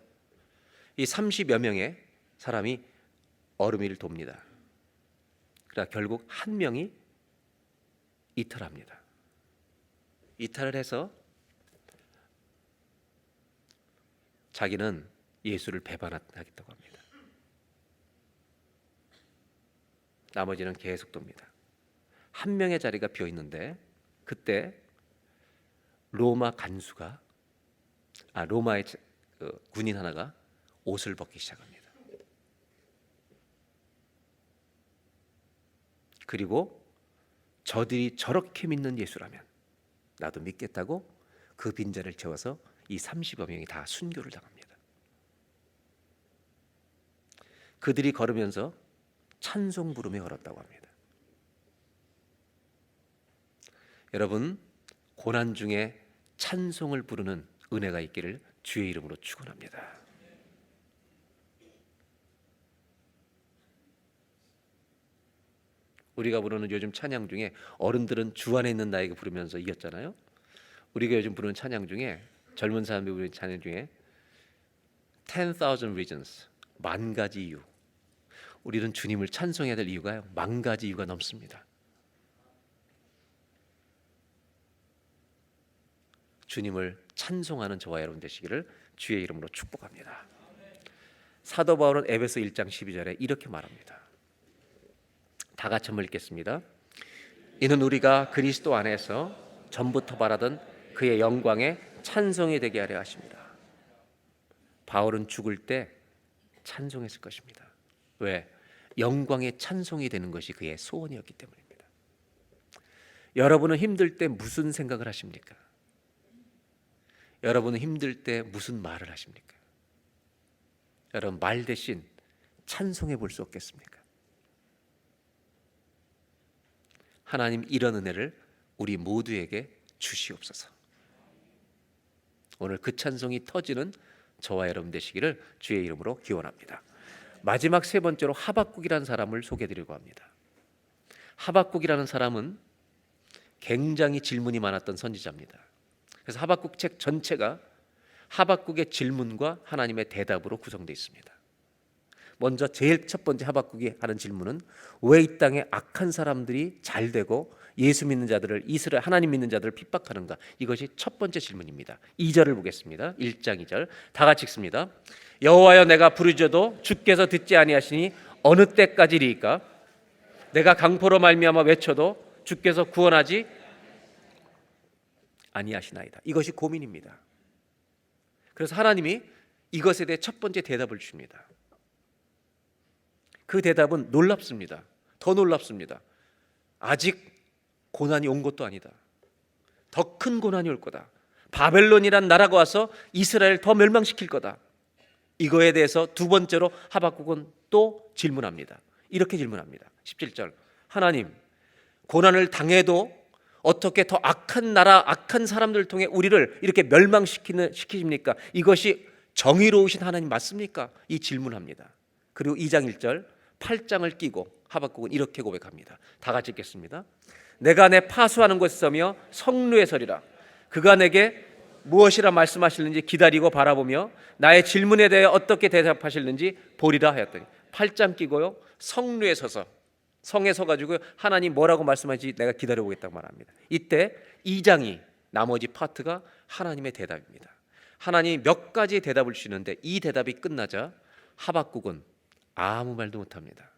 이 30여 명의 사람이 얼음 위를 돕니다. 그러나 결국 한 명이 이탈합니다. 이탈을 해서 자기는 예수를 배반하겠다고 합니다. 나머지는 계속 돕니다. 한 명의 자리가 비어 있는데 그때 로마의 군인 하나가 옷을 벗기 시작합니다. 그리고 저들이 저렇게 믿는 예수라면 나도 믿겠다고 그 빈자리를 채워서 이 30여 명이 다 순교를 당합니다. 그들이 걸으면서 찬송 부르며 걸었다고 합니다. 여러분, 고난 중에 찬송을 부르는 은혜가 있기를 주의 이름으로 축원합니다. 우리가 부르는 요즘 찬양 중에 어른들은 주 안에 있는 나에게 부르면서 이겼잖아요. 우리가 요즘 부르는 찬양 중에 젊은 사람들이 부르는 찬양 중에 10,000 reasons, 만 가지 이유. 우리는 주님을 찬송해야 될 이유가요, 만 가지 이유가 넘습니다. 주님을 찬송하는 저와 여러분 되시기를 주의 이름으로 축복합니다. 사도 바울은 에베소 1장 12절에 이렇게 말합니다. 다 같이 한번 읽겠습니다. 이는 우리가 그리스도 안에서 전부터 바라던 그의 영광에 찬송이 되게 하려 하십니다. 바울은 죽을 때 찬송했을 것입니다. 왜? 영광의 찬송이 되는 것이 그의 소원이었기 때문입니다. 여러분은 힘들 때 무슨 생각을 하십니까? 여러분은 힘들 때 무슨 말을 하십니까? 여러분, 말 대신 찬송해 볼 수 없겠습니까? 하나님, 이런 은혜를 우리 모두에게 주시옵소서. 오늘 그 찬송이 터지는 저와 여러분 되시기를 주의 이름으로 기원합니다. 마지막 세 번째로 하박국이라는 사람을 소개해드리려고 합니다. 하박국이라는 사람은 굉장히 질문이 많았던 선지자입니다. 그래서 하박국 책 전체가 하박국의 질문과 하나님의 대답으로 구성되어 있습니다. 먼저 제일 첫 번째 하박국이 하는 질문은 왜 이 땅에 악한 사람들이 잘 되고 예수 믿는 자들을, 이스라엘 하나님 믿는 자들을 핍박하는가? 이것이 첫 번째 질문입니다. 2절을 보겠습니다. 1장 2절 다 같이 읽습니다. 여호와여, 내가 부르짖어도 주께서 듣지 아니하시니 어느 때까지리이까? 내가 강포로 말미암아 외쳐도 주께서 구원하지 아니하시나이다. 이것이 고민입니다. 그래서 하나님이 이것에 대해 첫 번째 대답을 주십니다. 그 대답은 놀랍습니다. 더 놀랍습니다. 아직 고난이 온 것도 아니다. 더 큰 고난이 올 거다. 바벨론이란 나라가 와서 이스라엘을 더 멸망시킬 거다. 이거에 대해서 두 번째로 하박국은 또 질문합니다. 이렇게 질문합니다. 17절 하나님, 고난을 당해도 어떻게 더 악한 나라, 악한 사람들을 통해 우리를 이렇게 멸망시키십니까? 이것이 정의로우신 하나님 맞습니까? 이 질문합니다. 그리고 2장 1절 팔짱을 끼고 하박국은 이렇게 고백합니다. 다 같이 읽겠습니다. 내가 내 파수하는 곳에 서며 성루에 서리라. 그가 내게 무엇이라 말씀하실는지 기다리고 바라보며 나의 질문에 대해 어떻게 대답하실는지 보리라 하였더니, 팔짱 끼고요 성루에 서서, 성에 서가지고 하나님 뭐라고 말씀하실지 내가 기다려보겠다고 말합니다. 이때 2장이 나머지 파트가 하나님의 대답입니다. 하나님이 몇 가지의 대답을 주시는데 이 대답이 끝나자 하박국은 아무 말도 못합니다.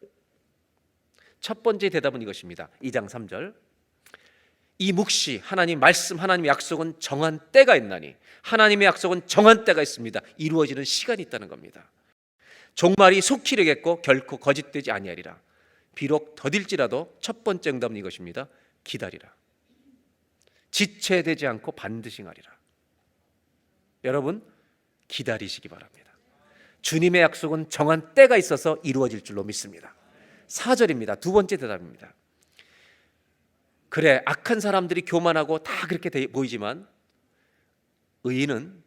첫 번째 대답은 이것입니다. 2장 3절. 이 묵시 하나님 말씀, 하나님의 약속은 정한 때가 있나니, 하나님의 약속은 정한 때가 있습니다. 이루어지는 시간이 있다는 겁니다. 종말이 속히 이르겠고 결코 거짓되지 아니하리라. 비록 더딜지라도 첫 번째 응답은 이것입니다. 기다리라. 지체되지 않고 반드시 하리라. 여러분 기다리시기 바랍니다. 주님의 약속은 정한 때가 있어서 이루어질 줄로 믿습니다. 4절입니다. 두 번째 대답입니다. 그래, 악한 사람들이 교만하고 다 그렇게 보이지만 의인은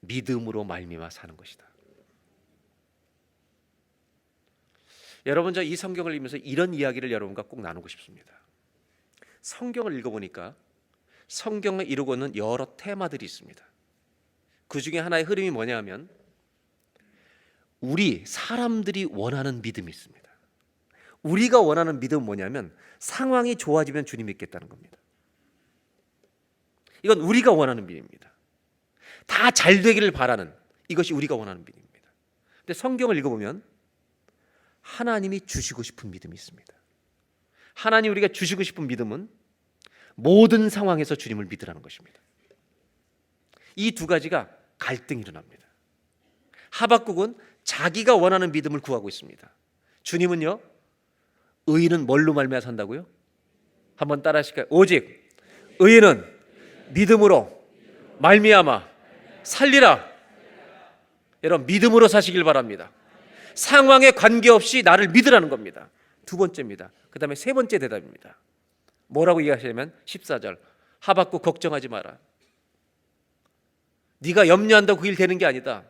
믿음으로 말미암아 사는 것이다. 여러분, 저 이 성경을 읽으면서 이런 이야기를 여러분과 꼭 나누고 싶습니다. 성경을 읽어보니까 성경을 이루고 있는 여러 테마들이 있습니다. 그 중에 하나의 흐름이 뭐냐 하면 우리 사람들이 원하는 믿음이 있습니다. 우리가 원하는 믿음은 뭐냐면 상황이 좋아지면 주님 믿겠다는 겁니다. 이건 우리가 원하는 믿음입니다. 다 잘 되기를 바라는, 이것이 우리가 원하는 믿음입니다. 근데 성경을 읽어보면 하나님이 주시고 싶은 믿음이 있습니다. 하나님 우리가 주시고 싶은 믿음은 모든 상황에서 주님을 믿으라는 것입니다. 이 두 가지가 갈등이 일어납니다. 하박국은 자기가 원하는 믿음을 구하고 있습니다. 주님은요, 의인은 뭘로 말미암아 산다고요? 한번 따라 하실까요? 오직 의인은 믿음으로 말미암아 살리라. 여러분 믿음으로 사시길 바랍니다. 상황에 관계없이 나를 믿으라는 겁니다. 두 번째입니다. 그 다음에 세 번째 대답입니다. 뭐라고 얘기하시냐면 14절, 하박국 걱정하지 마라. 네가 염려한다고 그 일 되는 게 아니다.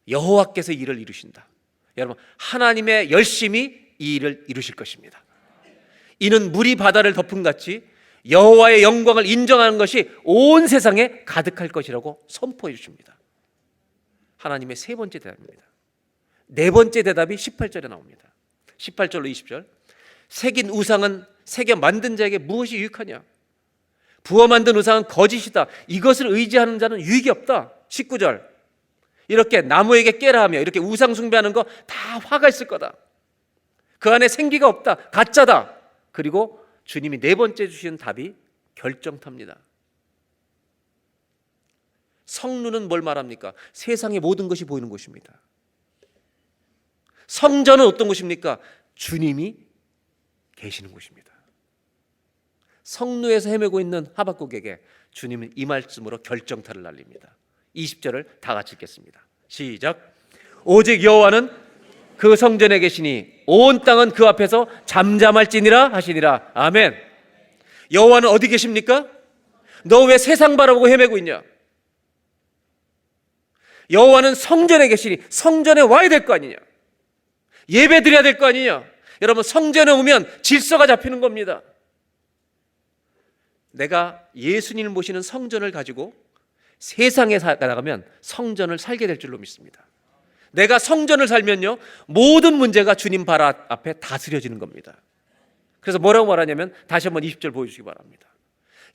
여호와께서 일을 이루신다. 여러분 하나님의 열심히 이 일을 이루실 것입니다. 이는 물이 바다를 덮은 같이 여호와의 영광을 인정하는 것이 온 세상에 가득할 것이라고 선포해 주십니다. 하나님의 세 번째 대답입니다. 네 번째 대답이 18절에 나옵니다. 18절로 20절. 새긴 우상은 새겨 만든 자에게 무엇이 유익하냐? 부어 만든 우상은 거짓이다. 이것을 의지하는 자는 유익이 없다. 19절. 이렇게 나무에게 깨라 하며 이렇게 우상 숭배하는 거 다 화가 있을 거다. 그 안에 생기가 없다. 가짜다. 그리고 주님이 네 번째 주신 답이 결정탑니다. 성루는 뭘 말합니까? 세상의 모든 것이 보이는 곳입니다. 성전은 어떤 곳입니까? 주님이 계시는 곳입니다. 성루에서 헤매고 있는 하박국에게 주님은 이 말씀으로 결정타를 날립니다. 20절을 다 같이 읽겠습니다. 시작. 오직 여호와는 그 성전에 계시니 온 땅은 그 앞에서 잠잠할지니라 하시니라. 아멘. 여호와는 어디 계십니까? 너 왜 세상 바라보고 헤매고 있냐? 여호와는 성전에 계시니 성전에 와야 될 거 아니냐? 예배 드려야 될 거 아니냐? 여러분 성전에 오면 질서가 잡히는 겁니다. 내가 예수님을 모시는 성전을 가지고 세상에 나가면 성전을 살게 될 줄로 믿습니다. 내가 성전을 살면요 모든 문제가 주님 발 앞에 다스려지는 겁니다. 그래서 뭐라고 말하냐면 다시 한번 20절 보여주시기 바랍니다.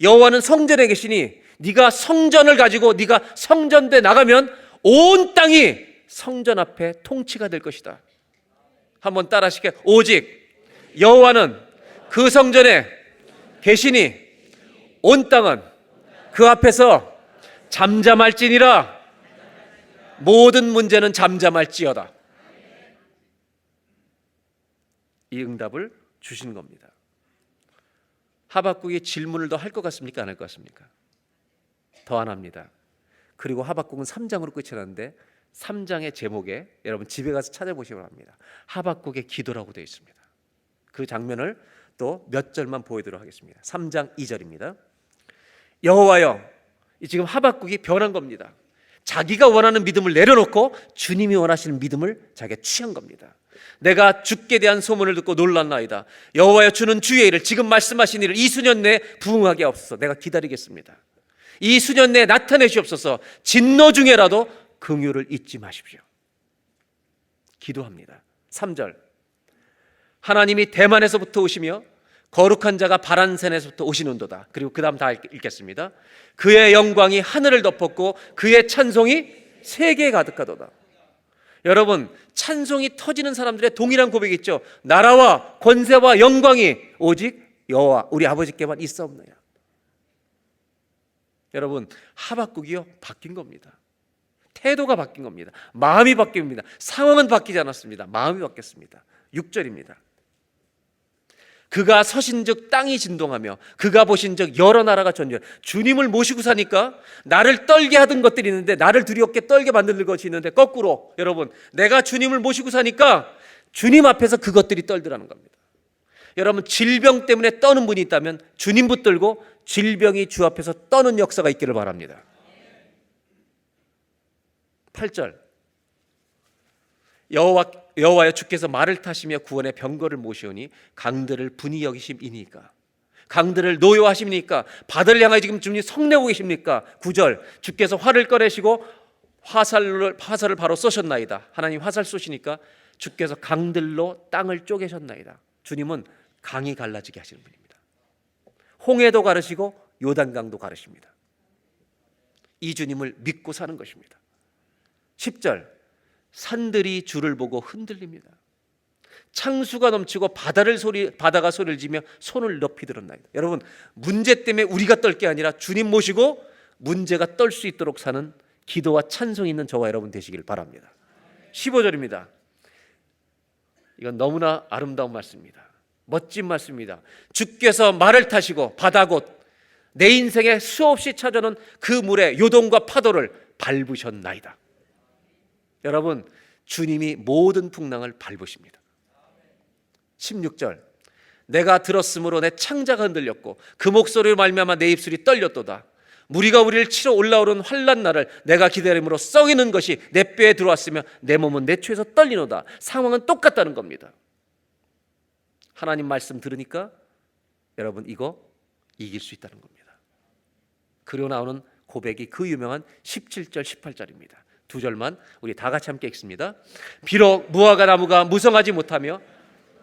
여호와는 성전에 계시니 네가 성전을 가지고 네가 성전대 나가면 온 땅이 성전 앞에 통치가 될 것이다. 한번 따라 하시게. 오직 여호와는 그 성전에 계시니 온 땅은 그 앞에서 잠잠할지니라. 모든 문제는 잠잠할지어다. 이 응답을 주시는 겁니다. 하박국이 질문을 더 할 것 같습니까? 안 할 것 같습니까? 더 안 합니다. 그리고 하박국은 3장으로 끝이 났는데 3장의 제목에 여러분 집에 가서 찾아보시기 바랍니다. 하박국의 기도라고 되어 있습니다. 그 장면을 또 몇 절만 보여드리도록 하겠습니다. 3장 2절입니다. 여호와여, 지금 하박국이 변한 겁니다. 자기가 원하는 믿음을 내려놓고 주님이 원하시는 믿음을 자기가 취한 겁니다. 내가 주께 대한 소문을 듣고 놀랐나이다. 여호와여, 주는 주의 일을, 지금 말씀하신 일을 이 수년 내에 부응하게 하옵소서. 내가 기다리겠습니다. 이 수년 내에 나타내시옵소서. 진노 중에라도 긍휼을 잊지 마십시오. 기도합니다. 3절, 하나님이 대만에서부터 오시며 거룩한 자가 바란센에서부터 오시는도다. 그리고 그 다음 다 읽겠습니다. 그의 영광이 하늘을 덮었고 그의 찬송이 세계에 가득하도다. 여러분, 찬송이 터지는 사람들의 동일한 고백이 있죠. 나라와 권세와 영광이 오직 여호와 우리 아버지께만 있사옵나니. 여러분, 하박국이요, 바뀐 겁니다. 태도가 바뀐 겁니다. 마음이 바뀝니다. 상황은 바뀌지 않았습니다. 마음이 바뀌었습니다. 6절입니다. 그가 서신즉 땅이 진동하며 그가 보신즉 여러 나라가 전율. 주님을 모시고 사니까 나를 떨게 하던 것들이 있는데, 나를 두렵게 떨게 만드는 것이 있는데, 거꾸로 여러분, 내가 주님을 모시고 사니까 주님 앞에서 그것들이 떨더라는 겁니다. 여러분, 질병 때문에 떠는 분이 있다면 주님 붙들고 질병이 주 앞에서 떠는 역사가 있기를 바랍니다. 8절, 여호와여, 주께서 말을 타시며 구원의 병거를 모시오니 강들을 분이 여기심이니까. 강들을 노여하십니까? 바다를 향하여 지금 주님 성내고 계십니까? 9절, 주께서 활을 꺼내시고 화살을 바로 쏘셨나이다. 하나님 화살 쏘시니까 주께서 강들로 땅을 쪼개셨나이다. 주님은 강이 갈라지게 하시는 분입니다. 홍해도 가르시고 요단강도 가르십니다. 이 주님을 믿고 사는 것입니다. 10절, 산들이 주를 보고 흔들립니다. 창수가 넘치고 바다가 소리를 지며 손을 높이 들었나이다. 여러분, 문제 때문에 우리가 떨 게 아니라 주님 모시고 문제가 떨 수 있도록 사는 기도와 찬송이 있는 저와 여러분 되시길 바랍니다. 15절입니다. 이건 너무나 아름다운 말씀입니다. 멋진 말씀입니다. 주께서 말을 타시고 바다 곧 내 인생에 수없이 찾아오는 그 물의 요동과 파도를 밟으셨나이다. 여러분, 주님이 모든 풍랑을 밟으십니다. 16절, 내가 들었으므로 내 창자가 흔들렸고 그 목소리로 말미암아 내 입술이 떨렸도다. 무리가 우리를 치러 올라오는 환난 날을 내가 기다림으로 썩이는 것이 내 뼈에 들어왔으며 내 몸은 내 추에서 떨리노다. 상황은 똑같다는 겁니다. 하나님 말씀 들으니까 여러분, 이거 이길 수 있다는 겁니다. 그리고 나오는 고백이 그 유명한 17절 18절입니다. 두 절만 우리 다 같이 함께 읽습니다. 비록 무화과 나무가 무성하지 못하며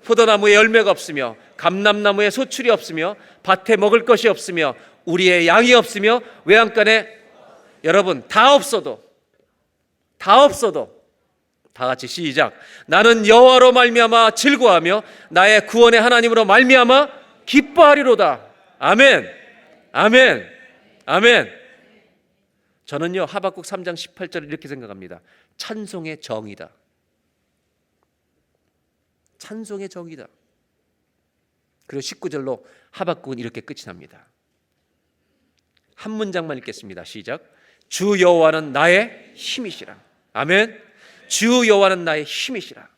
포도나무에 열매가 없으며 감람나무에 소출이 없으며 밭에 먹을 것이 없으며 우리의 양이 없으며 외양간에, 여러분, 다 없어도 다 같이 시작. 나는 여호와로 말미암아 즐거워하며 나의 구원의 하나님으로 말미암아 기뻐하리로다. 아멘, 아멘, 아멘. 저는요, 하박국 3장 18절을 이렇게 생각합니다. 찬송의 정이다. 찬송의 정이다. 그리고 19절로 하박국은 이렇게 끝이 납니다. 한 문장만 읽겠습니다. 시작. 주 여호와는 나의 힘이시라. 아멘. 주 여호와는 나의 힘이시라.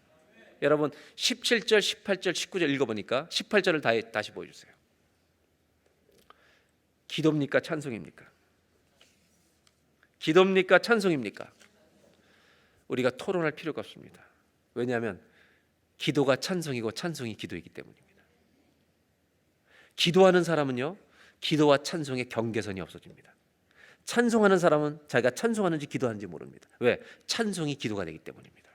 여러분, 17절, 18절, 19절 읽어보니까 18절을 다시 보여주세요. 기도입니까? 찬송입니까? 기도입니까? 찬송입니까? 우리가 토론할 필요가 없습니다. 왜냐하면 기도가 찬송이고 찬송이 기도이기 때문입니다. 기도하는 사람은요, 기도와 찬송의 경계선이 없어집니다. 찬송하는 사람은 자기가 찬송하는지 기도하는지 모릅니다. 왜? 찬송이 기도가 되기 때문입니다.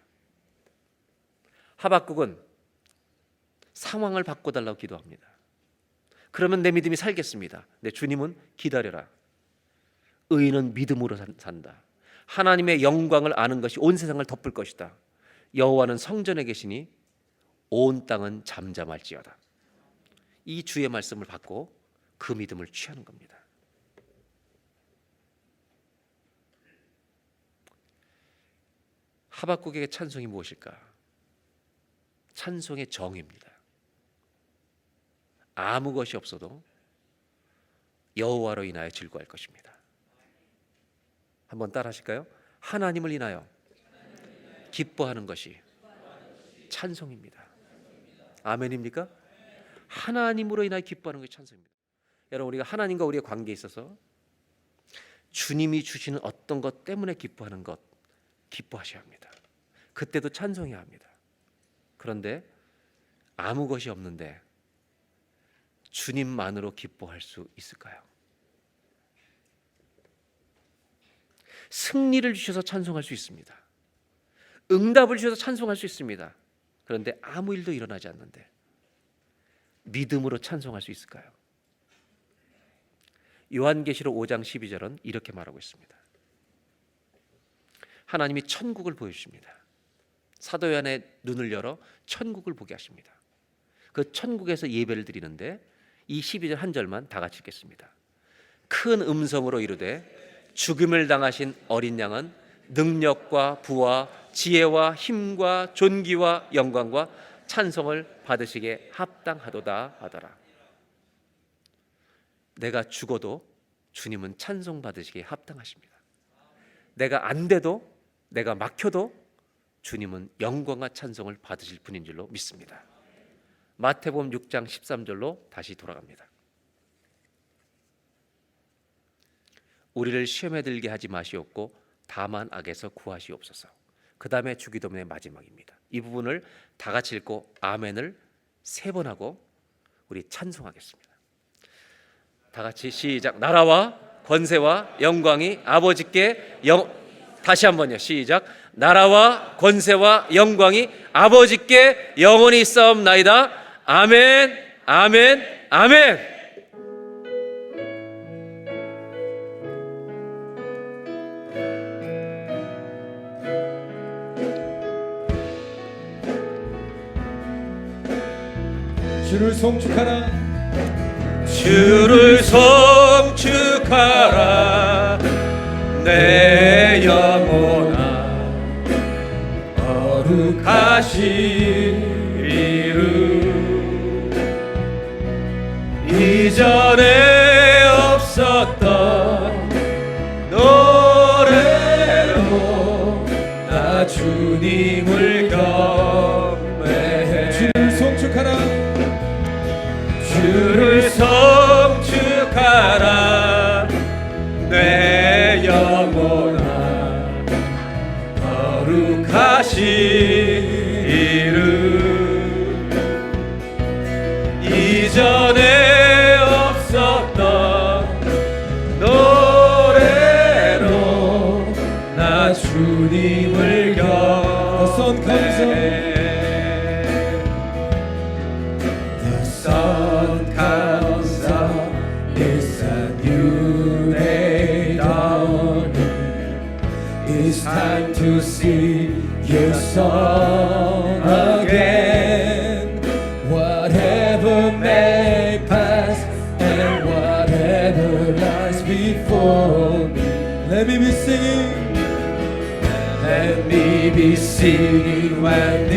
하박국은 상황을 바꿔달라고 기도합니다. 그러면 내 믿음이 살겠습니다. 근데 주님은 기다려라. 의인은 믿음으로 산다. 하나님의 영광을 아는 것이 온 세상을 덮을 것이다. 여호와는 성전에 계시니 온 땅은 잠잠할지어다. 이 주의 말씀을 받고 그 믿음을 취하는 겁니다. 하박국에게 찬송이 무엇일까? 찬송의 정입니다. 아무 것이 없어도 여호와로 인하여 즐거워할 것입니다. 한번 따라 하실까요? 하나님을 인하여 기뻐하는 것이 찬송입니다. 아멘입니까? 하나님으로 인하여 기뻐하는 것이 찬송입니다. 여러분, 우리가 하나님과 우리의 관계에 있어서 주님이 주시는 어떤 것 때문에 기뻐하는 것, 기뻐하셔야 합니다. 그때도 찬송해야 합니다. 그런데 아무 것이 없는데 주님만으로 기뻐할 수 있을까요? 승리를 주셔서 찬송할 수 있습니다. 응답을 주셔서 찬송할 수 있습니다. 그런데 아무 일도 일어나지 않는데 믿음으로 찬송할 수 있을까요? 요한계시록 5장 12절은 이렇게 말하고 있습니다. 하나님이 천국을 보여주십니다. 사도 요한의 눈을 열어 천국을 보게 하십니다. 그 천국에서 예배를 드리는데 이 12절 한 절만 다 같이 읽겠습니다. 큰 음성으로 이르되 죽음을 당하신 어린 양은 능력과 부와 지혜와 힘과 존귀와 영광과 찬송을 받으시기에 합당하도다 하더라. 내가 죽어도 주님은 찬송 받으시기에 합당하십니다. 내가 안 돼도, 내가 막혀도 주님은 영광과 찬송을 받으실 분인 줄로 믿습니다. 마태복음 6장 13절로 다시 돌아갑니다. 우리를 시험에 들게 하지 마시옵고 다만 악에서 구하시옵소서. 그 다음에 주기도문의 마지막입니다. 이 부분을 다 같이 읽고 아멘을 3번 하고 우리 찬송하겠습니다. 다 같이 시작. 나라와 권세와 영광이 아버지께 다시 한번요. 시작. 나라와 권세와 영광이 아버지께 영원히 있사옵나이다. 아멘, 아멘, 아멘. 주를 송축하라. 주를 송축하라. 내 영혼아 거룩하신 이름. 이전에 없었던 노래로 나 주님을 경배해. 주를 송축하라. 주를 송축하라. 내 영혼아 거룩하신 이름. 이전에 없었던 노래로 나 주님을 경배해. The sun comes up, it's a new day dawning. It's time to sing your song again. Whatever may pass and whatever lies before me, Let me be singing. let me be singing when the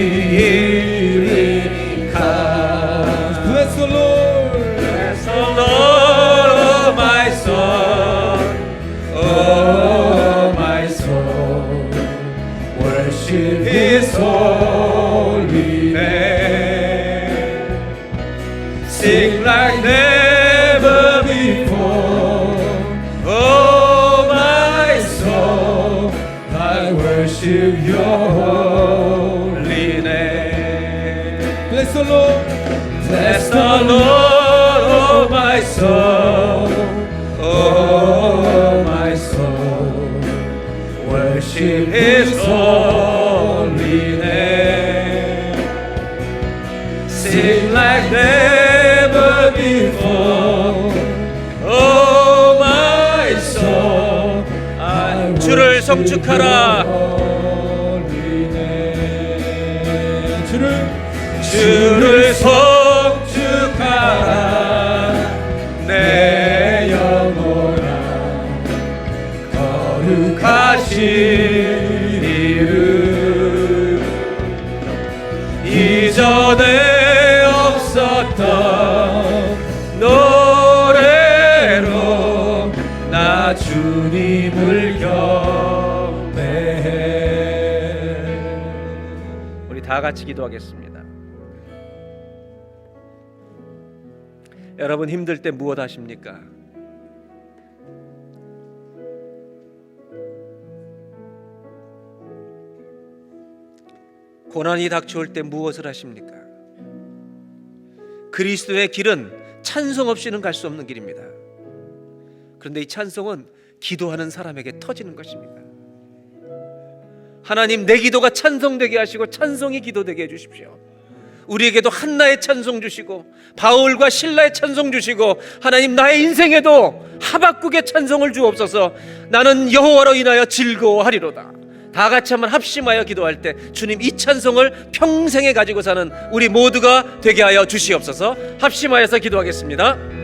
evening comes. Bless the Lord. Bless the Lord, oh my soul, oh my soul. Worship His holy name. Sing like never before, oh my soul. I worship Your holy name. Bless the Lord. Bless the Lord, oh my soul, oh my soul. Worship His holy name. Sing like never before, oh my soul. I 주를 성축하라. 주를 송축하라. 내 영혼아 거룩하신 이름. 이전에 없었던 노래로 나 주님을 경배해. 우리 다 같이 기도하겠습니다. 여러분 힘들 때 무엇 하십니까? 고난이 닥쳐올 때 무엇을 하십니까? 그리스도의 길은 찬송 없이는 갈 수 없는 길입니다. 그런데 이 찬송은 기도하는 사람에게 터지는 것입니다. 하나님, 내 기도가 찬송되게 하시고 찬송이 기도되게 해주십시오. 우리에게도 한나의 찬송 주시고 바울과 실라의 찬송 주시고, 하나님, 나의 인생에도 하박국의 찬송을 주옵소서. 나는 여호와로 인하여 즐거워하리로다. 다 같이 한번 합심하여 기도할 때 주님, 이 찬송을 평생에 가지고 사는 우리 모두가 되게 하여 주시옵소서. 합심하여서 기도하겠습니다.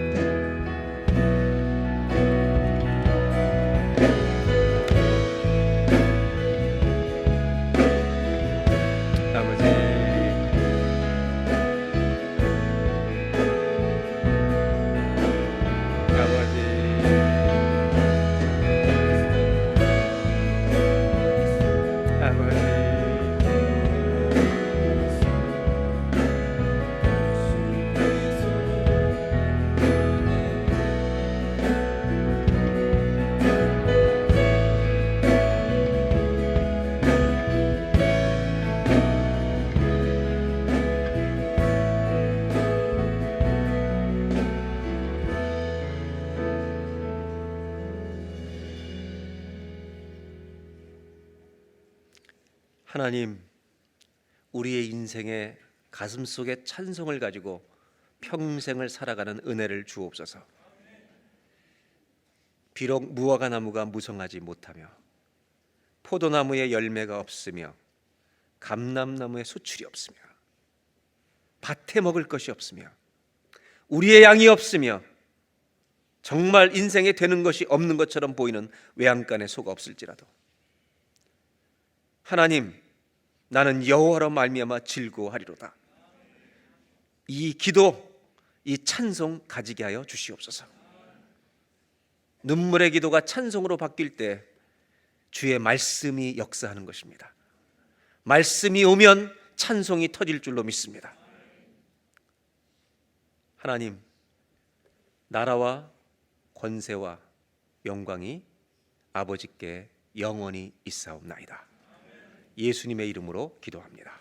하나님, 우리의 인생에 가슴속에 찬송을 가지고 평생을 살아가는 은혜를 주옵소서. 비록 무화과 나무가 무성하지 못하며 포도나무에 열매가 없으며 감람나무에 수출이 없으며 밭에 먹을 것이 없으며 우리의 양이 없으며 정말 인생에 되는 것이 없는 것처럼 보이는 외양간에 소가 없을지라도, 하나님, 나는 여호와로 말미암아 즐거워하리로다. 이 기도, 이 찬송 가지게 하여 주시옵소서. 눈물의 기도가 찬송으로 바뀔 때 주의 말씀이 역사하는 것입니다. 말씀이 오면 찬송이 터질 줄로 믿습니다. 하나님, 나라와 권세와 영광이 아버지께 영원히 있사옵나이다. 예수님의 이름으로 기도합니다.